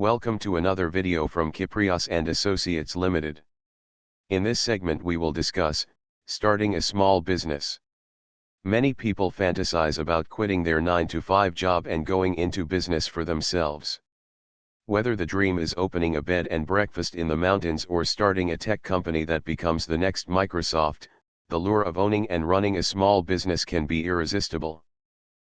Welcome to another video from Kiprios and Associates Limited. In this segment we will discuss starting a small business. Many people fantasize about quitting their 9-to-5 job and going into business for themselves. Whether the dream is opening a bed and breakfast in the mountains or starting a tech company that becomes the next Microsoft, the lure of owning and running a small business can be irresistible.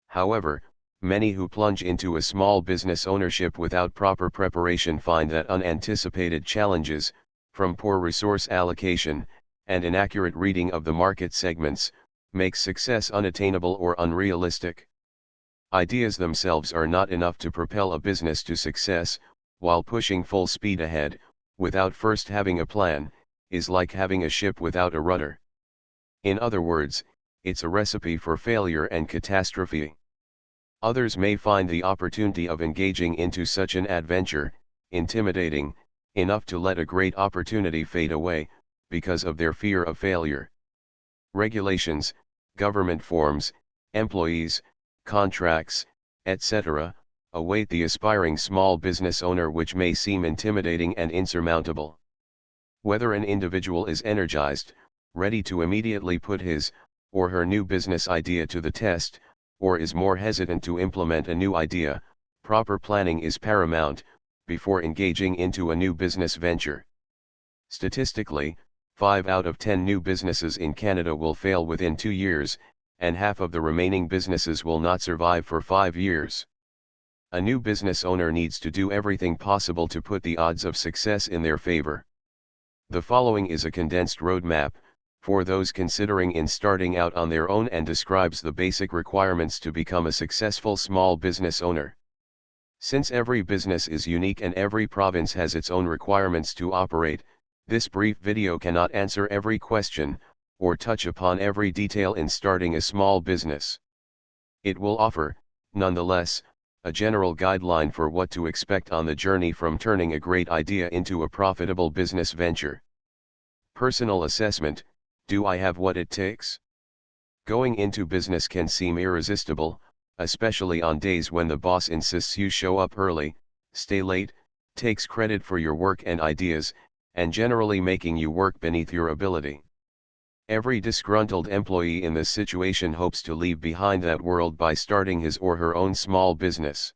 However, many who plunge into a small business ownership without proper preparation find that unanticipated challenges, from poor resource allocation, and inaccurate reading of the market segments, make success unattainable or unrealistic. Ideas themselves are not enough to propel a business to success, while pushing full speed ahead, without first having a plan, is like having a ship without a rudder. In other words, it's a recipe for failure and catastrophe. Others may find the opportunity of engaging into such an adventure intimidating enough to let a great opportunity fade away, because of their fear of failure. Regulations, government forms, employees, contracts, etc., await the aspiring small business owner, which may seem intimidating and insurmountable. Whether an individual is energized, ready to immediately put his or her new business idea to the test, or is more hesitant to implement a new idea, proper planning is paramount before engaging into a new business venture. Statistically, 5 out of 10 new businesses in Canada will fail within 2 years, and half of the remaining businesses will not survive for 5 years. A new business owner needs to do everything possible to put the odds of success in their favor. The following is a condensed roadmap for those considering in starting out on their own and describes the basic requirements to become a successful small business owner. Since every business is unique and every province has its own requirements to operate, this brief video cannot answer every question, or touch upon every detail in starting a small business. It will offer, nonetheless, a general guideline for what to expect on the journey from turning a great idea into a profitable business venture. Personal assessment: do I have what it takes? Going into business can seem irresistible, especially on days when the boss insists you show up early, stay late, takes credit for your work and ideas, and generally making you work beneath your ability. Every disgruntled employee in this situation hopes to leave behind that world by starting his or her own small business.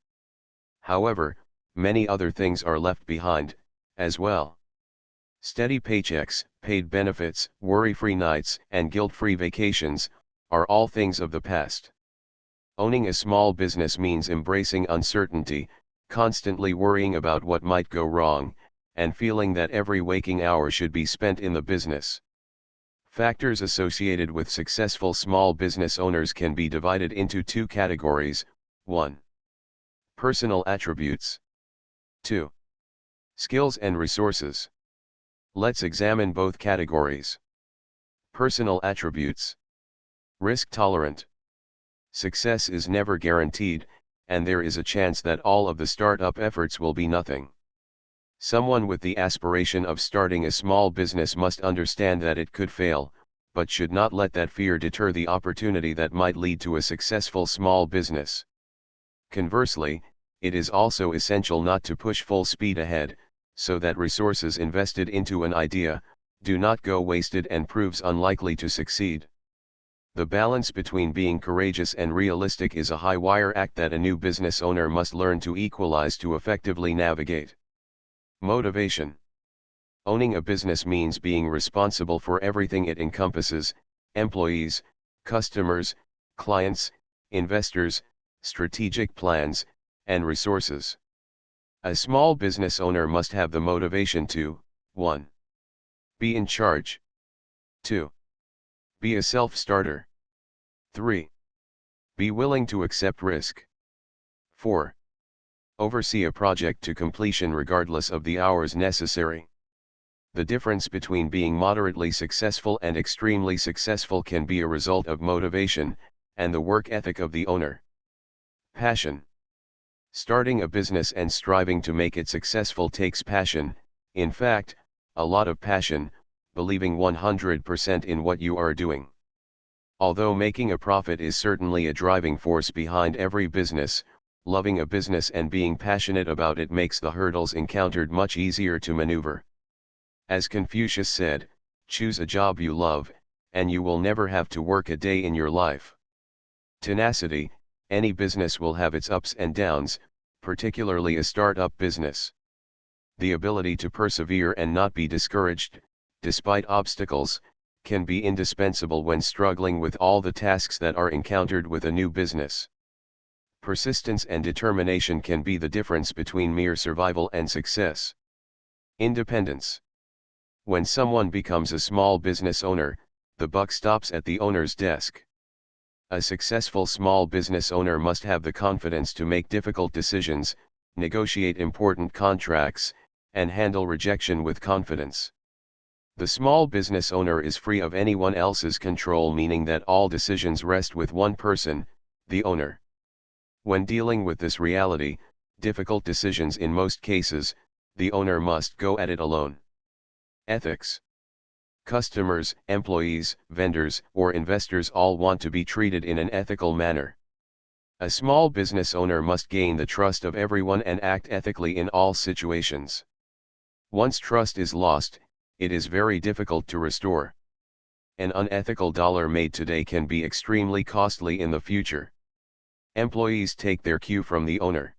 However, many other things are left behind, as well. Steady paychecks, paid benefits, worry-free nights, and guilt-free vacations are all things of the past. Owning a small business means embracing uncertainty, constantly worrying about what might go wrong, and feeling that every waking hour should be spent in the business. Factors associated with successful small business owners can be divided into 2 categories. 1. Personal attributes. 2. Skills and resources. Let's examine both categories. Personal attributes. Risk tolerant. Success is never guaranteed, and there is a chance that all of the startup efforts will be nothing. Someone with the aspiration of starting a small business must understand that it could fail, but should not let that fear deter the opportunity that might lead to a successful small business. Conversely, it is also essential not to push full speed ahead, so that resources invested into an idea do not go wasted and proves unlikely to succeed. The balance between being courageous and realistic is a high wire act that a new business owner must learn to equalize to effectively navigate. Motivation. Owning a business means being responsible for everything it encompasses: employees, customers, clients, investors, strategic plans, and resources. A small business owner must have the motivation to 1. Be in charge. 2. Be a self-starter. 3. Be willing to accept risk. 4. Oversee a project to completion regardless of the hours necessary. The difference between being moderately successful and extremely successful can be a result of motivation and the work ethic of the owner. Passion. Starting a business and striving to make it successful takes passion, in fact, a lot of passion, believing 100% in what you are doing. Although making a profit is certainly a driving force behind every business, Loving a business and being passionate about it makes the hurdles encountered much easier to maneuver. As Confucius said, choose a job you love, and you will never have to work a day in your life. Tenacity: any business will have its ups and downs, particularly a startup business. The ability to persevere and not be discouraged, despite obstacles, can be indispensable when struggling with all the tasks that are encountered with a new business. Persistence and determination can be the difference between mere survival and success. Independence: when someone becomes a small business owner, the buck stops at the owner's desk. A successful small business owner must have the confidence to make difficult decisions, negotiate important contracts, and handle rejection with confidence. The small business owner is free of anyone else's control, meaning that all decisions rest with one person, the owner. When dealing with this reality, difficult decisions in most cases, the owner must go at it alone. Ethics: customers, employees, vendors, or investors all want to be treated in an ethical manner. A small business owner must gain the trust of everyone and act ethically in all situations. Once trust is lost, it is very difficult to restore. An unethical dollar made today can be extremely costly in the future. Employees take their cue from the owner.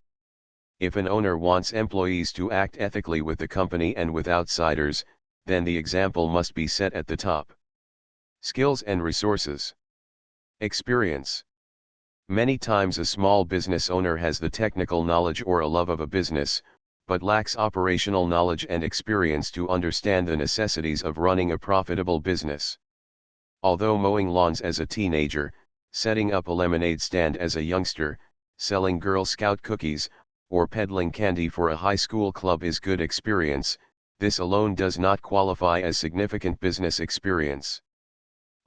If an owner wants employees to act ethically with the company and with outsiders, then the example must be set at the top. Skills and resources. Experience: many times a small business owner has the technical knowledge or a love of a business, but lacks operational knowledge and experience to understand the necessities of running a profitable business. Although mowing lawns as a teenager, setting up a lemonade stand as a youngster, selling Girl Scout cookies, or peddling candy for a high school club is good experience, this alone does not qualify as significant business experience.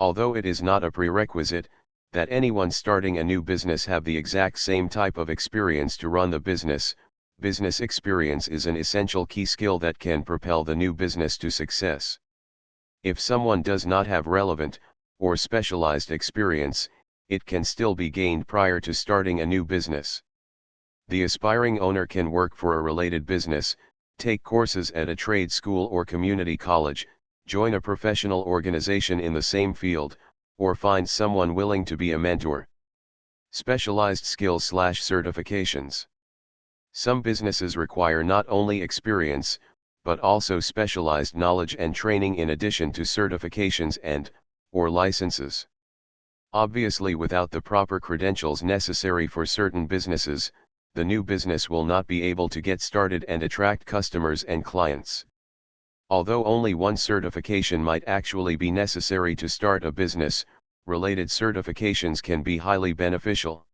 Although it is not a prerequisite that anyone starting a new business have the exact same type of experience to run the business, business experience is an essential key skill that can propel the new business to success. If someone does not have relevant, or specialized experience, it can still be gained prior to starting a new business. The aspiring owner can work for a related business, take courses at a trade school or community college, join a professional organization in the same field, or find someone willing to be a mentor. Specialized skills/certifications. Some businesses require not only experience, but also specialized knowledge and training in addition to certifications and/or licenses. Obviously, without the proper credentials necessary for certain businesses, the new business will not be able to get started and attract customers and clients. Although only one certification might actually be necessary to start a business, related certifications can be highly beneficial.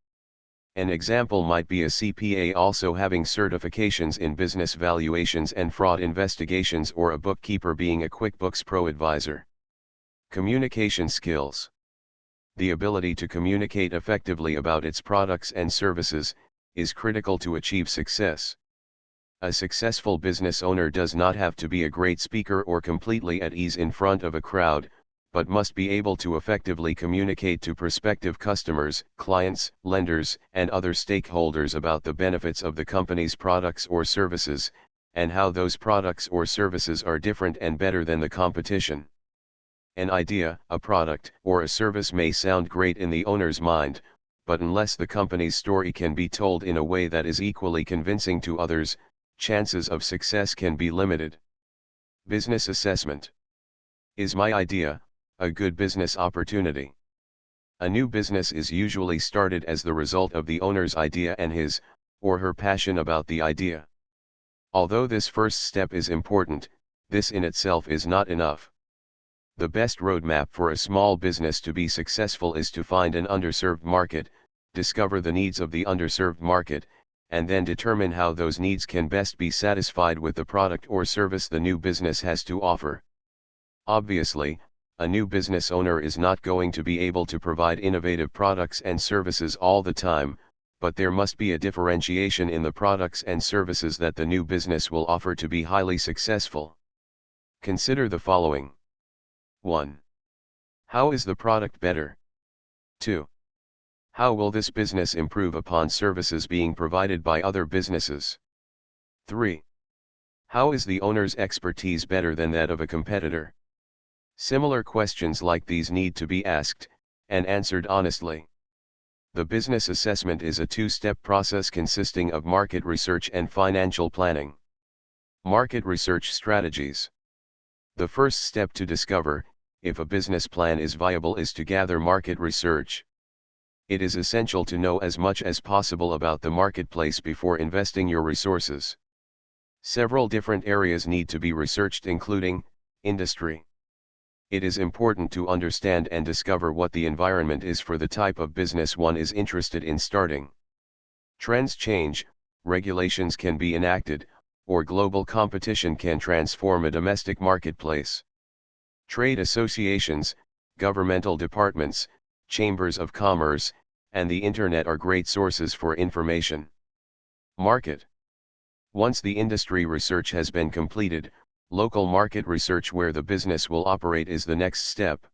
An example might be a CPA also having certifications in business valuations and fraud investigations, or a bookkeeper being a QuickBooks Pro advisor. Communication skills. The ability to communicate effectively about its products and services is critical to achieve success. A successful business owner does not have to be a great speaker or completely at ease in front of a crowd, but must be able to effectively communicate to prospective customers, clients, lenders, and other stakeholders about the benefits of the company's products or services, and how those products or services are different and better than the competition. An idea, a product, or a service may sound great in the owner's mind, but unless the company's story can be told in a way that is equally convincing to others, chances of success can be limited. Business assessment. Is my idea a good business opportunity? A new business is usually started as the result of the owner's idea and his or her passion about the idea. Although this first step is important, this in itself is not enough. The best roadmap for a small business to be successful is to find an underserved market, discover the needs of the underserved market, and then determine how those needs can best be satisfied with the product or service the new business has to offer. Obviously, a new business owner is not going to be able to provide innovative products and services all the time, but there must be a differentiation in the products and services that the new business will offer to be highly successful. Consider the following. 1. How is the product better? 2. How will this business improve upon services being provided by other businesses? 3. How is the owner's expertise better than that of a competitor? Similar questions like these need to be asked, and answered honestly. The business assessment is a two-step process consisting of market research and financial planning. Market research strategies. The first step to discover if a business plan is viable is to gather market research. It is essential to know as much as possible about the marketplace before investing your resources. Several different areas need to be researched, including industry. It is important to understand and discover what the environment is for the type of business one is interested in starting. Trends change, regulations can be enacted, or global competition can transform a domestic marketplace. Trade associations, governmental departments, chambers of commerce, and the internet are great sources for information. Market. Once the industry research has been completed, local market research where the business will operate is the next step.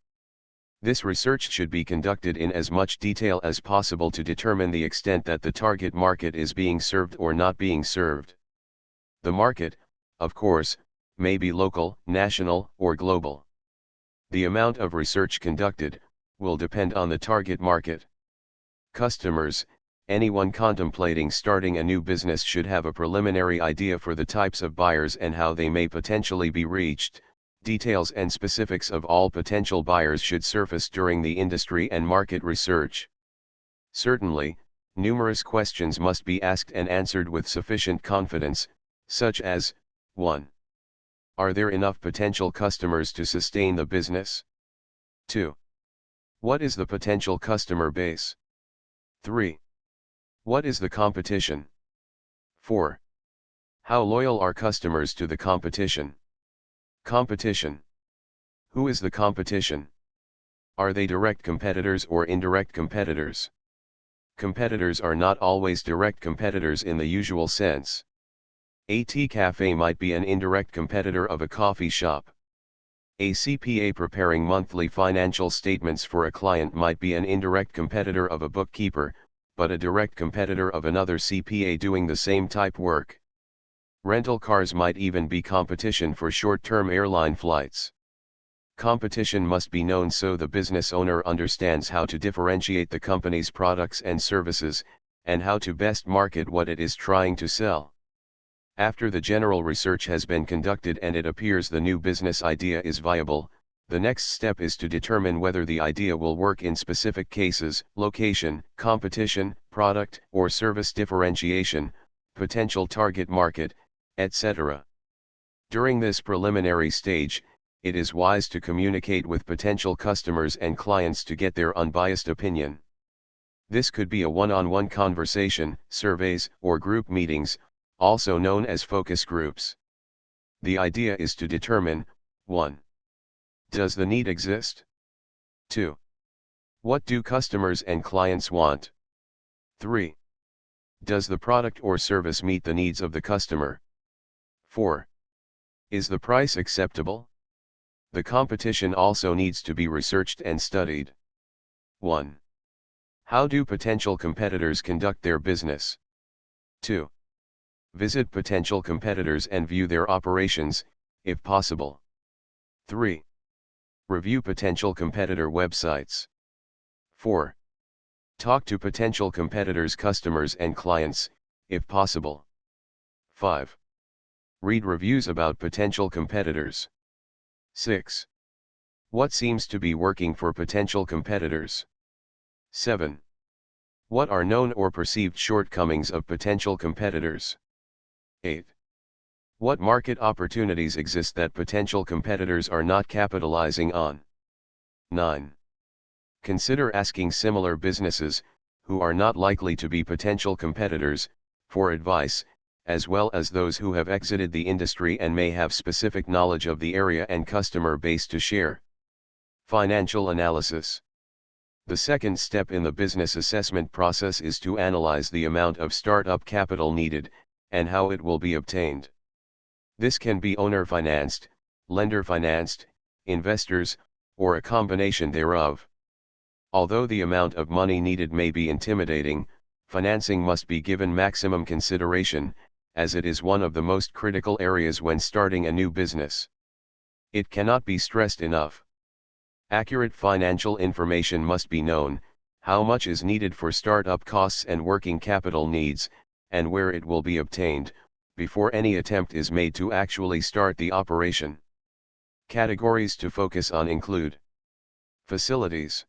This research should be conducted in as much detail as possible to determine the extent that the target market is being served or not being served. The market, of course, may be local, national, or global. The amount of research conducted will depend on the target market. Customers. Anyone contemplating starting a new business should have a preliminary idea for the types of buyers and how they may potentially be reached. Details and specifics of all potential buyers should surface during the industry and market research. Certainly, numerous questions must be asked and answered with sufficient confidence, such as, 1. Are there enough potential customers to sustain the business? 2. What is the potential customer base? 3. What is the competition? 4. How loyal are customers to the competition? Competition. Who is the competition? Are they direct competitors or indirect competitors? Competitors are not always direct competitors in the usual sense. A tea cafe might be an indirect competitor of a coffee shop. A CPA preparing monthly financial statements for a client might be an indirect competitor of a bookkeeper, but a direct competitor of another CPA doing the same type work. Rental cars might even be competition for short-term airline flights. Competition must be known so the business owner understands how to differentiate the company's products and services, and how to best market what it is trying to sell. After the general research has been conducted and it appears the new business idea is viable, the next step is to determine whether the idea will work in specific cases: location, competition, product or service differentiation, potential target market, etc. During this preliminary stage, it is wise to communicate with potential customers and clients to get their unbiased opinion. This could be a one-on-one conversation, surveys, or group meetings, also known as focus groups. The idea is to determine: 1. Does the need exist? 2. What do customers and clients want? 3. Does the product or service meet the needs of the customer? 4. Is the price acceptable? The competition also needs to be researched and studied. 1. How do potential competitors conduct their business? 2. Visit potential competitors and view their operations, if possible. 3. Review potential competitor websites. 4. Talk to potential competitors' customers and clients, if possible. 5. Read reviews about potential competitors. 6. What seems to be working for potential competitors? 7. What are known or perceived shortcomings of potential competitors? 8. What market opportunities exist that potential competitors are not capitalizing on? 9. Consider asking similar businesses, who are not likely to be potential competitors, for advice, as well as those who have exited the industry and may have specific knowledge of the area and customer base to share. Financial analysis. The second step in the business assessment process is to analyze the amount of startup capital needed, and how it will be obtained. This can be owner-financed, lender-financed, investors, or a combination thereof. Although the amount of money needed may be intimidating, financing must be given maximum consideration, as it is one of the most critical areas when starting a new business. It cannot be stressed enough. Accurate financial information must be known: how much is needed for startup costs and working capital needs, and where it will be obtained, before any attempt is made to actually start the operation. Categories to focus on include: facilities.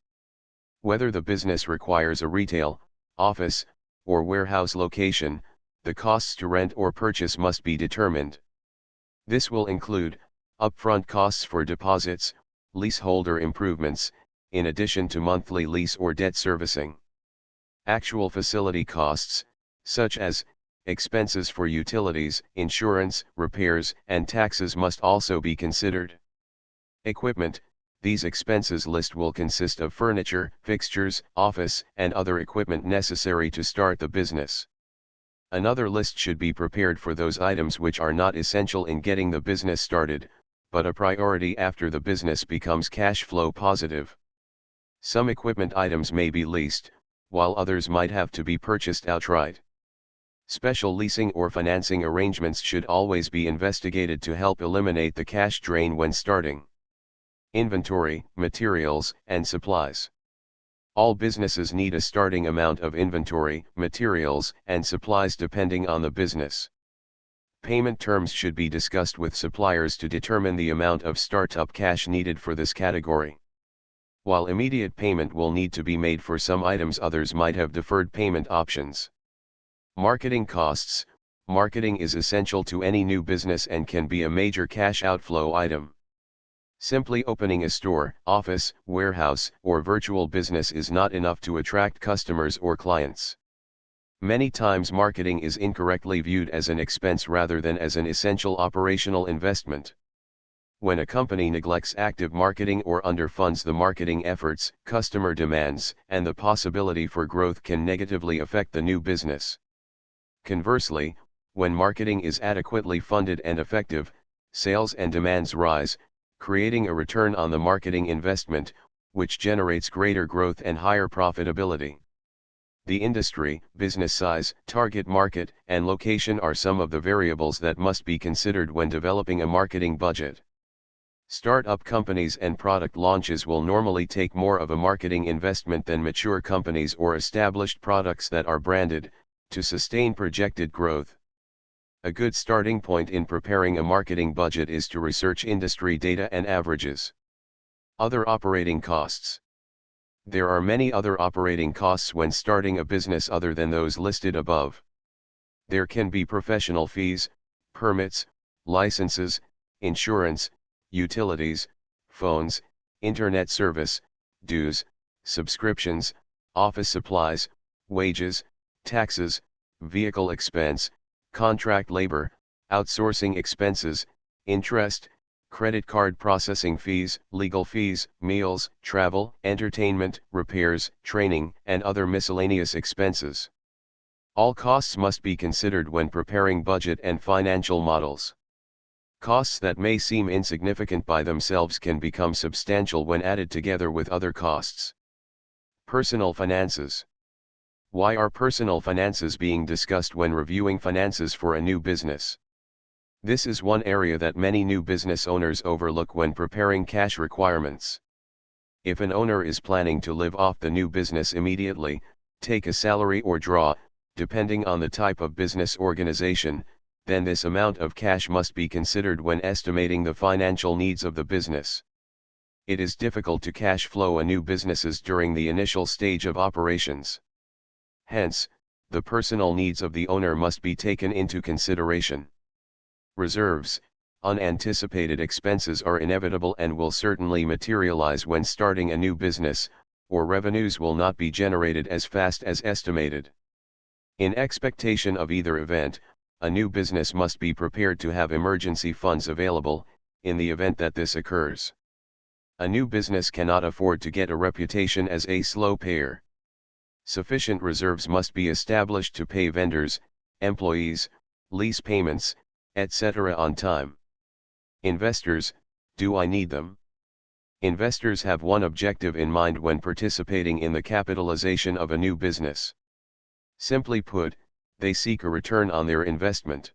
Whether the business requires a retail, office, or warehouse location, the costs to rent or purchase must be determined. This will include upfront costs for deposits, leaseholder improvements, in addition to monthly lease or debt servicing. Actual facility costs, such as expenses for utilities, insurance, repairs, and taxes, must also be considered. Equipment. These expenses list will consist of furniture, fixtures, office, and other equipment necessary to start the business. Another list should be prepared for those items which are not essential in getting the business started, but a priority after the business becomes cash flow positive. Some equipment items may be leased, while others might have to be purchased outright. Special leasing or financing arrangements should always be investigated to help eliminate the cash drain when starting. Inventory, materials, and supplies. All businesses need a starting amount of inventory, materials, and supplies depending on the business. Payment terms should be discussed with suppliers to determine the amount of startup cash needed for this category. While immediate payment will need to be made for some items, others might have deferred payment options. Marketing costs. Marketing is essential to any new business and can be a major cash outflow item. Simply opening a store, office, warehouse, or virtual business is not enough to attract customers or clients. Many times marketing is incorrectly viewed as an expense rather than as an essential operational investment. When a company neglects active marketing or underfunds the marketing efforts, customer demands, and the possibility for growth can negatively affect the new business. Conversely, when marketing is adequately funded and effective, sales and demands rise, creating a return on the marketing investment, which generates greater growth and higher profitability. The industry, business size, target market, and location are some of the variables that must be considered when developing a marketing budget. Startup companies and product launches will normally take more of a marketing investment than mature companies or established products that are branded, to sustain projected growth. A good starting point in preparing a marketing budget is to research industry data and averages. Other operating costs. There are many other operating costs when starting a business other than those listed above. There can be professional fees, permits, licenses, insurance, utilities, phones, internet service, dues, subscriptions, office supplies, wages, taxes, vehicle expense, contract labor, outsourcing expenses, interest, credit card processing fees, legal fees, meals, travel, entertainment, repairs, training, and other miscellaneous expenses. All costs must be considered when preparing budget and financial models. Costs that may seem insignificant by themselves can become substantial when added together with other costs. Personal finances. Why are personal finances being discussed when reviewing finances for a new business? This is one area that many new business owners overlook when preparing cash requirements. If an owner is planning to live off the new business immediately, take a salary or draw, depending on the type of business organization, then this amount of cash must be considered when estimating the financial needs of the business. It is difficult to cash flow a new business during the initial stage of operations. Hence, the personal needs of the owner must be taken into consideration. Reserves. Unanticipated expenses are inevitable and will certainly materialize when starting a new business, or revenues will not be generated as fast as estimated. In expectation of either event, a new business must be prepared to have emergency funds available, in the event that this occurs. A new business cannot afford to get a reputation as a slow payer. Sufficient reserves must be established to pay vendors, employees, lease payments, etc. on time. Investors. Do I need them? Investors have one objective in mind when participating in the capitalization of a new business. Simply put, they seek a return on their investment.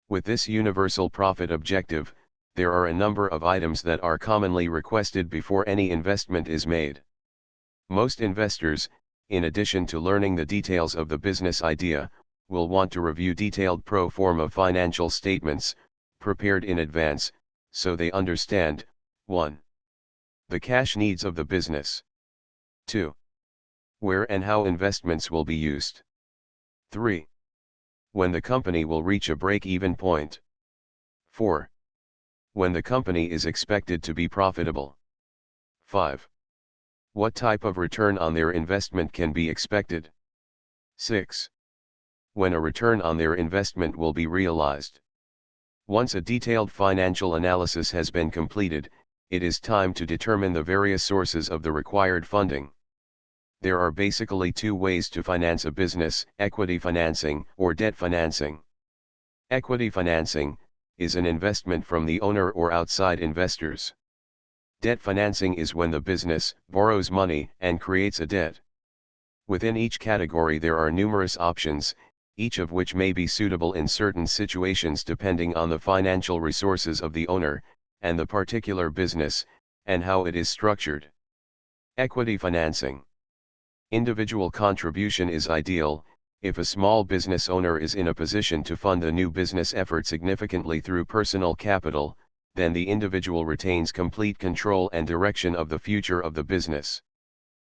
With this universal profit objective, there are a number of items that are commonly requested before any investment is made. Most investors, in addition to learning the details of the business idea, will want to review detailed pro forma financial statements, prepared in advance, so they understand, 1. The cash needs of the business. 2. Where and how investments will be used. 3. When the company will reach a break-even point. 4. When the company is expected to be profitable. 5. What type of return on their investment can be expected. 6. When a return on their investment will be realized. Once a detailed financial analysis has been completed, it is time to determine the various sources of the required funding. There are basically two ways to finance a business: equity financing or debt financing. Equity financing is an investment from the owner or outside investors. Debt financing is when the business borrows money and creates a debt. Within each category there are numerous options, each of which may be suitable in certain situations depending on the financial resources of the owner, and the particular business, and how it is structured. Equity financing. Individual contribution is ideal. If a small business owner is in a position to fund a new business effort significantly through personal capital, then the individual retains complete control and direction of the future of the business.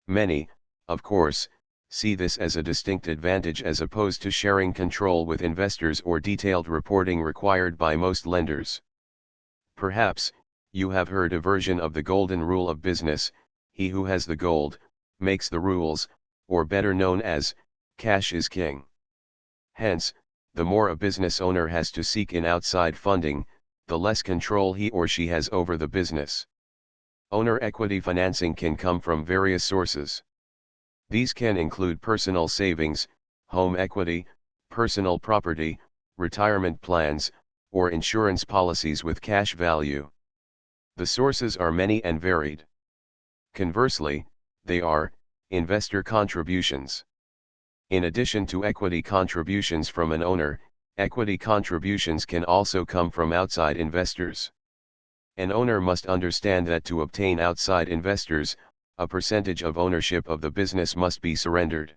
Many, of course, see this as a distinct advantage as opposed to sharing control with investors or detailed reporting required by most lenders. Perhaps, you have heard a version of the golden rule of business: he who has the gold, makes the rules, or better known as, cash is king. Hence, the more a business owner has to seek in outside funding, the less control he or she has over the business. Owner equity financing can come from various sources. These can include personal savings, home equity, personal property, retirement plans, or insurance policies with cash value. The sources are many and varied. Conversely, they are investor contributions. In addition to equity contributions from an owner, equity contributions can also come from outside investors. An owner must understand that to obtain outside investors, a percentage of ownership of the business must be surrendered.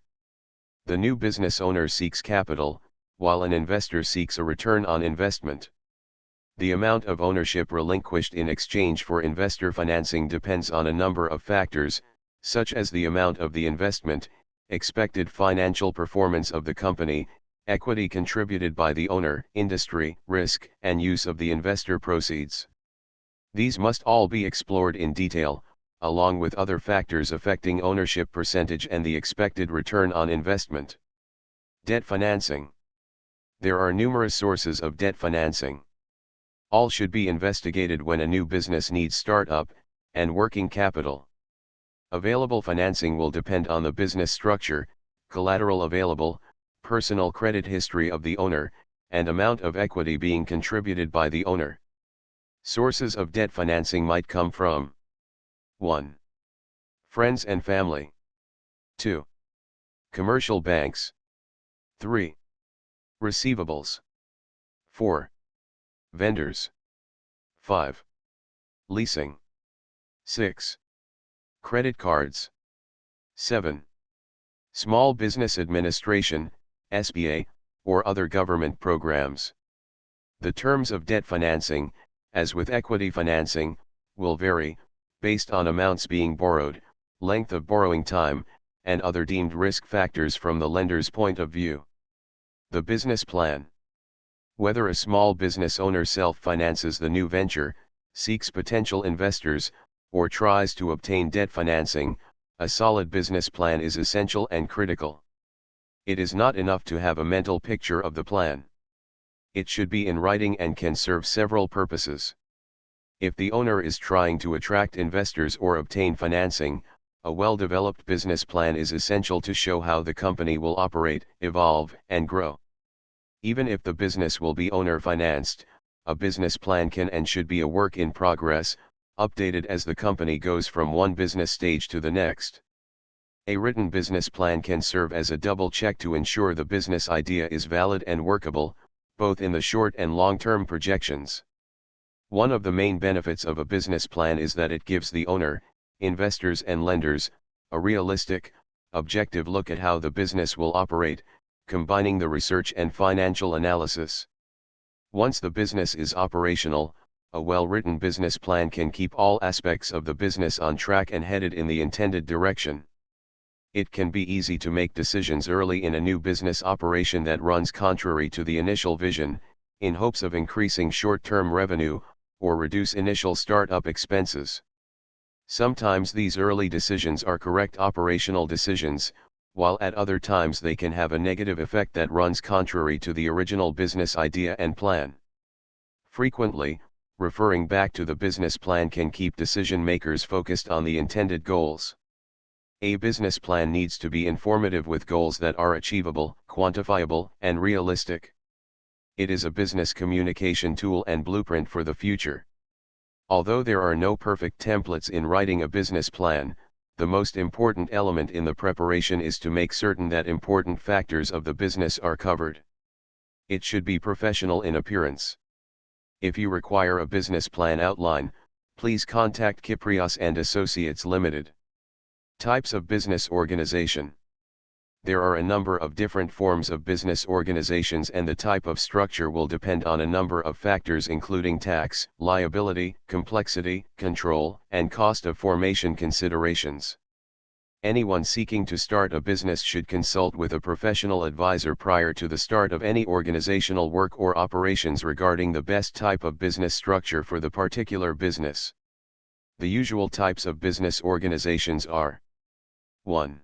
The new business owner seeks capital, while an investor seeks a return on investment. The amount of ownership relinquished in exchange for investor financing depends on a number of factors, such as the amount of the investment, expected financial performance of the company, equity contributed by the owner, industry, risk, and use of the investor proceeds. These must all be explored in detail, along with other factors affecting ownership percentage and the expected return on investment. Debt financing. There are numerous sources of debt financing. All should be investigated when a new business needs startup and working capital. Available financing will depend on the business structure, collateral available, personal credit history of the owner, and amount of equity being contributed by the owner. Sources of debt financing might come from: 1. Friends and family. 2. Commercial banks. 3. Receivables. 4. Vendors. 5. Leasing. 6. Credit cards. 7. Small Business Administration, SBA, or other government programs. The terms of debt financing, as with equity financing, will vary, based on amounts being borrowed, length of borrowing time, and other deemed risk factors from the lender's point of view. The business plan. Whether a small business owner self-finances the new venture, seeks potential investors, or tries to obtain debt financing, a solid business plan is essential and critical. It is not enough to have a mental picture of the plan. It should be in writing and can serve several purposes. If the owner is trying to attract investors or obtain financing, a well-developed business plan is essential to show how the company will operate, evolve, and grow. Even if the business will be owner-financed, a business plan can and should be a work in progress, updated as the company goes from one business stage to the next. A written business plan can serve as a double check to ensure the business idea is valid and workable, both in the short and long-term projections. One of the main benefits of a business plan is that it gives the owner, investors and lenders, a realistic, objective look at how the business will operate, combining the research and financial analysis. Once the business is operational, a well-written business plan can keep all aspects of the business on track and headed in the intended direction. It can be easy to make decisions early in a new business operation that runs contrary to the initial vision, in hopes of increasing short-term revenue, or reduce initial start-up expenses. Sometimes these early decisions are correct operational decisions, while at other times they can have a negative effect that runs contrary to the original business idea and plan. Frequently, referring back to the business plan can keep decision makers focused on the intended goals. A business plan needs to be informative with goals that are achievable, quantifiable, and realistic. It is a business communication tool and blueprint for the future. Although there are no perfect templates in writing a business plan, the most important element in the preparation is to make certain that important factors of the business are covered. It should be professional in appearance. If you require a business plan outline, please contact Kyprios and Associates Limited. Types of business organization. There are a number of different forms of business organizations, and the type of structure will depend on a number of factors including tax, liability, complexity, control, and cost of formation considerations. Anyone seeking to start a business should consult with a professional advisor prior to the start of any organizational work or operations regarding the best type of business structure for the particular business. The usual types of business organizations are: 1.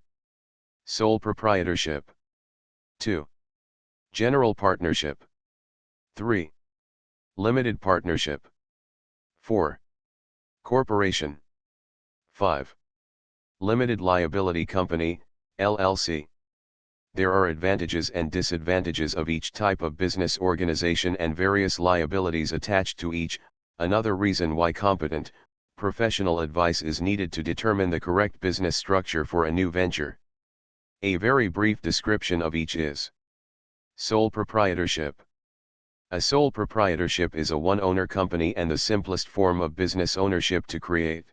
Sole proprietorship. 2. General partnership. 3. Limited partnership. 4. Corporation. 5. Limited liability company, LLC. There are advantages and disadvantages of each type of business organization and various liabilities attached to each. Another reason why competent, professional advice is needed to determine the correct business structure for a new venture. A very brief description of each is: sole proprietorship. A sole proprietorship is a one-owner company and the simplest form of business ownership to create.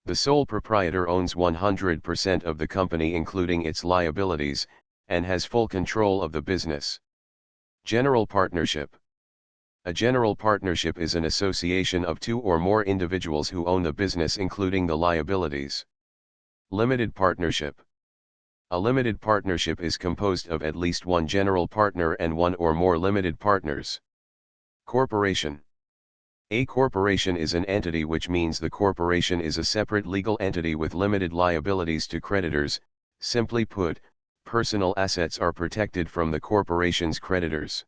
The sole proprietor owns 100% of the company including its liabilities, and has full control of the business. General partnership. A general partnership is an association of two or more individuals who own the business including the liabilities. Limited partnership. A limited partnership is composed of at least one general partner and one or more limited partners. Corporation. A corporation is an entity, which means the corporation is a separate legal entity with limited liabilities to creditors. Simply put, personal assets are protected from the corporation's creditors.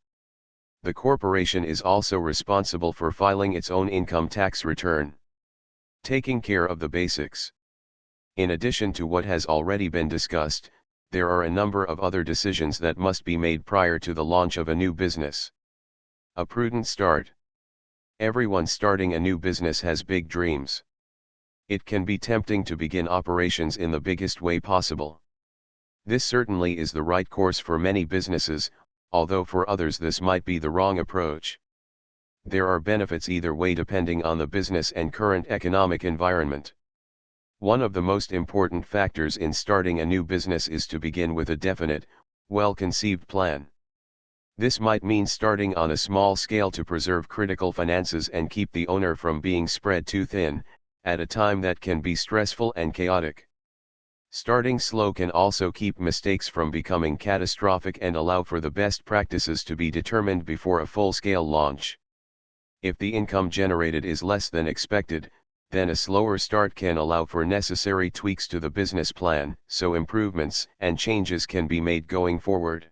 The corporation is also responsible for filing its own income tax return. Taking care of the basics. In addition to what has already been discussed, there are a number of other decisions that must be made prior to the launch of a new business. A prudent start. Everyone starting a new business has big dreams. It can be tempting to begin operations in the biggest way possible. This certainly is the right course for many businesses, although for others this might be the wrong approach. There are benefits either way depending on the business and current economic environment. One of the most important factors in starting a new business is to begin with a definite, well-conceived plan. This might mean starting on a small scale to preserve critical finances and keep the owner from being spread too thin, at a time that can be stressful and chaotic. Starting slow can also keep mistakes from becoming catastrophic and allow for the best practices to be determined before a full-scale launch. If the income generated is less than expected, then a slower start can allow for necessary tweaks to the business plan, so improvements and changes can be made going forward.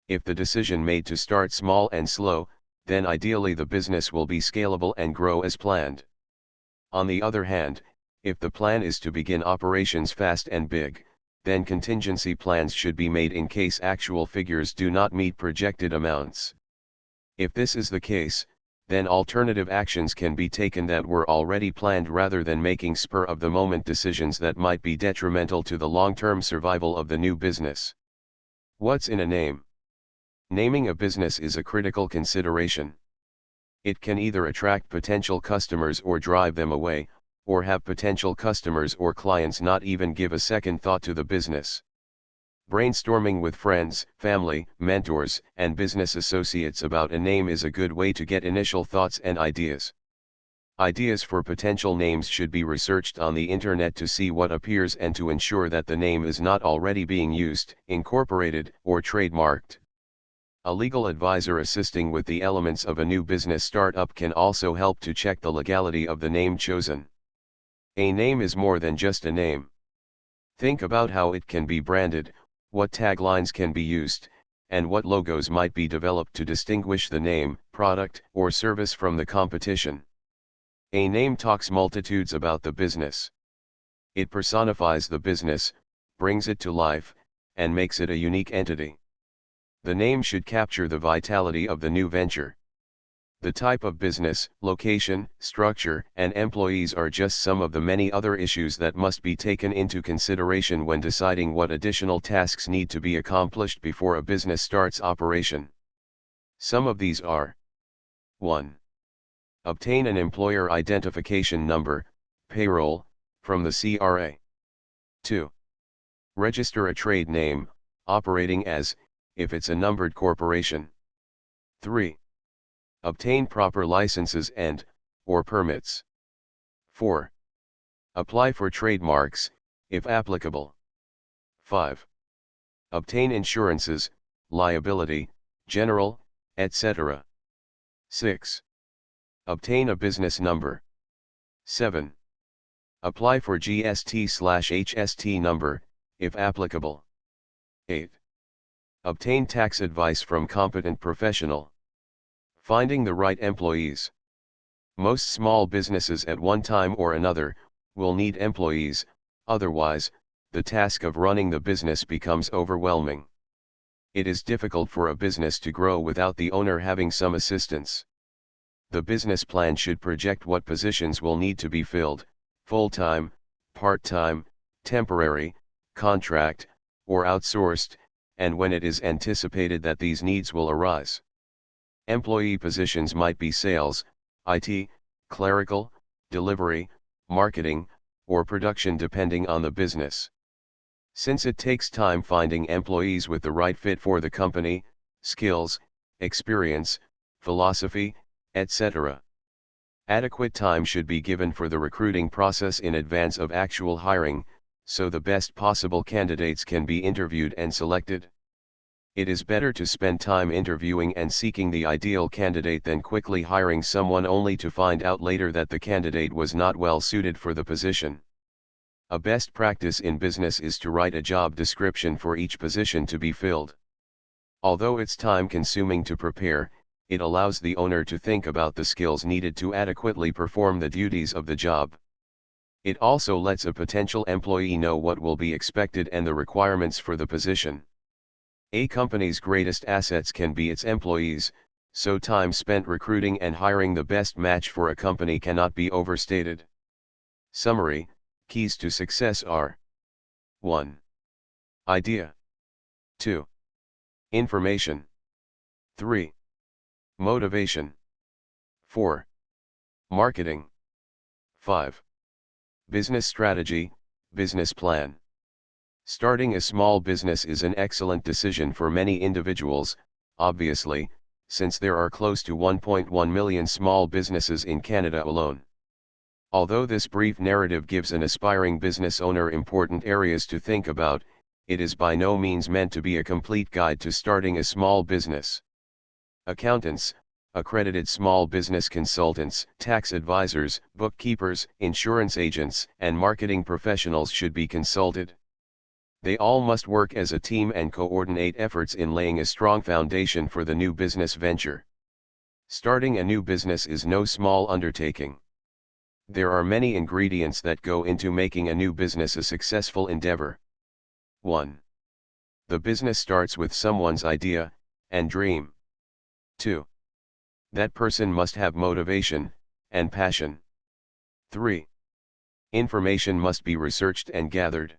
If the decision made to start small and slow, then ideally the business will be scalable and grow as planned. On the other hand, if the plan is to begin operations fast and big, then contingency plans should be made in case actual figures do not meet projected amounts. If this is the case, then alternative actions can be taken that were already planned rather than making spur-of-the-moment decisions that might be detrimental to the long-term survival of the new business. What's in a name? Naming a business is a critical consideration. It can either attract potential customers or drive them away, or have potential customers or clients not even give a second thought to the business. Brainstorming with friends, family, mentors, and business associates about a name is a good way to get initial thoughts and ideas. Ideas for potential names should be researched on the internet to see what appears and to ensure that the name is not already being used, incorporated, or trademarked. A legal advisor assisting with the elements of a new business startup can also help to check the legality of the name chosen. A name is more than just a name. Think about how it can be branded, what taglines can be used, and what logos might be developed to distinguish the name, product, or service from the competition. A name talks multitudes about the business. It personifies the business, brings it to life, and makes it a unique entity. The name should capture the vitality of the new venture. The type of business, location, structure, and employees are just some of the many other issues that must be taken into consideration when deciding what additional tasks need to be accomplished before a business starts operation. Some of these are: 1. Obtain an employer identification number, payroll, from the CRA. 2. Register a trade name, operating as, if it's a numbered corporation. 3. Obtain proper licenses or permits. 4. Apply for trademarks, if applicable. 5. Obtain insurances, liability, general, etc. 6. Obtain a business number. 7. Apply for GST/HST number, if applicable. 8. Obtain tax advice from competent professional. Finding the right employees. Most small businesses at one time or another will need employees, otherwise, the task of running the business becomes overwhelming. It is difficult for a business to grow without the owner having some assistance. The business plan should project what positions will need to be filled, full-time, part-time, temporary, contract, or outsourced, and when it is anticipated that these needs will arise. Employee positions might be sales, IT, clerical, delivery, marketing, or production depending on the business. Since it takes time finding employees with the right fit for the company, skills, experience, philosophy, etc. Adequate time should be given for the recruiting process in advance of actual hiring, so the best possible candidates can be interviewed and selected. It is better to spend time interviewing and seeking the ideal candidate than quickly hiring someone only to find out later that the candidate was not well suited for the position. A best practice in business is to write a job description for each position to be filled. Although it's time-consuming to prepare, it allows the owner to think about the skills needed to adequately perform the duties of the job. It also lets a potential employee know what will be expected and the requirements for the position. A company's greatest assets can be its employees, so time spent recruiting and hiring the best match for a company cannot be overstated. Summary: keys to success are: 1. Idea. 2. Information. 3. Motivation. 4. Marketing. 5. Business strategy, business plan. Starting a small business is an excellent decision for many individuals, obviously, since there are close to 1.1 million small businesses in Canada alone. Although this brief narrative gives an aspiring business owner important areas to think about, it is by no means meant to be a complete guide to starting a small business. Accountants, accredited small business consultants, tax advisors, bookkeepers, insurance agents, and marketing professionals should be consulted. They all must work as a team and coordinate efforts in laying a strong foundation for the new business venture. Starting a new business is no small undertaking. There are many ingredients that go into making a new business a successful endeavor. 1. The business starts with someone's idea and dream. 2. That person must have motivation and passion. 3. Information must be researched and gathered.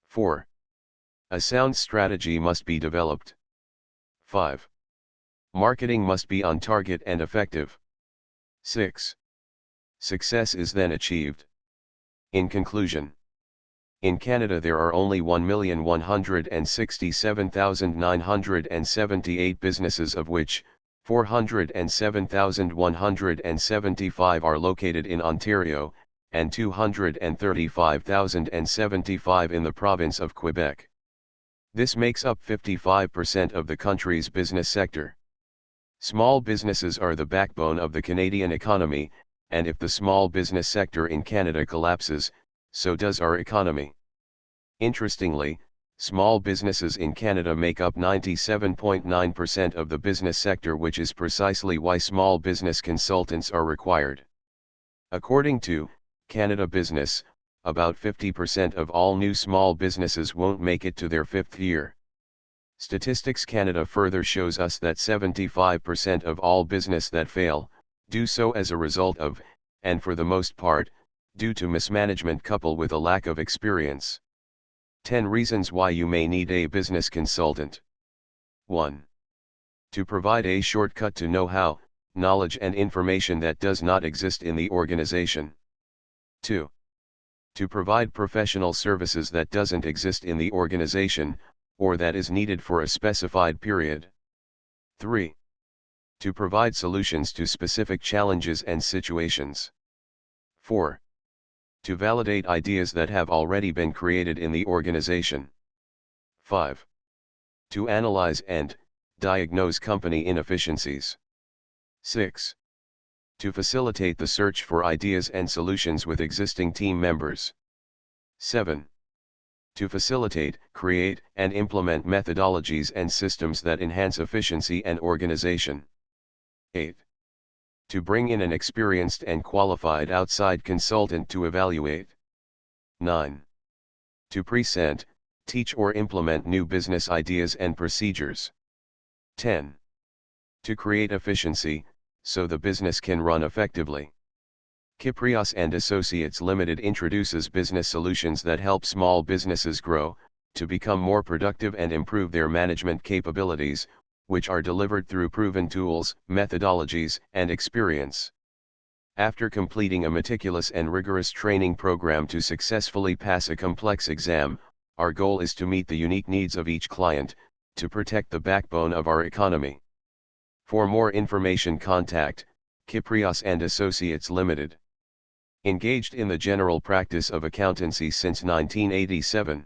4. A sound strategy must be developed. 5. Marketing must be on target and effective. 6. Success is then achieved. In conclusion, in Canada there are only 1,167,978 businesses, of which 407,175 are located in Ontario, and 235,075 in the province of Quebec. This makes up 55% of the country's business sector. Small businesses are the backbone of the Canadian economy, and if the small business sector in Canada collapses, so does our economy. Interestingly, small businesses in Canada make up 97.9% of the business sector, which is precisely why small business consultants are required. According to Canada Business, about 50% of all new small businesses won't make it to their 5th year. Statistics Canada further shows us that 75% of all business that fail, do so as a result of, and for the most part, due to mismanagement coupled with a lack of experience. 10 reasons why you may need a business consultant. 1. To provide a shortcut to know-how, knowledge and information that does not exist in the organization. 2. To provide professional services that doesn't exist in the organization, or that is needed for a specified period. 3. To provide solutions to specific challenges and situations. 4. To validate ideas that have already been created in the organization. 5. To analyze and diagnose company inefficiencies. 6. To facilitate the search for ideas and solutions with existing team members. 7. To facilitate, create, and implement methodologies and systems that enhance efficiency and organization. 8. To bring in an experienced and qualified outside consultant to evaluate. 9. To present, teach or implement new business ideas and procedures. 10. To create efficiency, so the business can run effectively. Kyprios and Associates Limited introduces business solutions that help small businesses grow, to become more productive and improve their management capabilities, which are delivered through proven tools, methodologies, and experience. After completing a meticulous and rigorous training program to successfully pass a complex exam, our goal is to meet the unique needs of each client, to protect the backbone of our economy. For more information, contact Kyprios and Associates Limited. Engaged in the general practice of accountancy since 1987.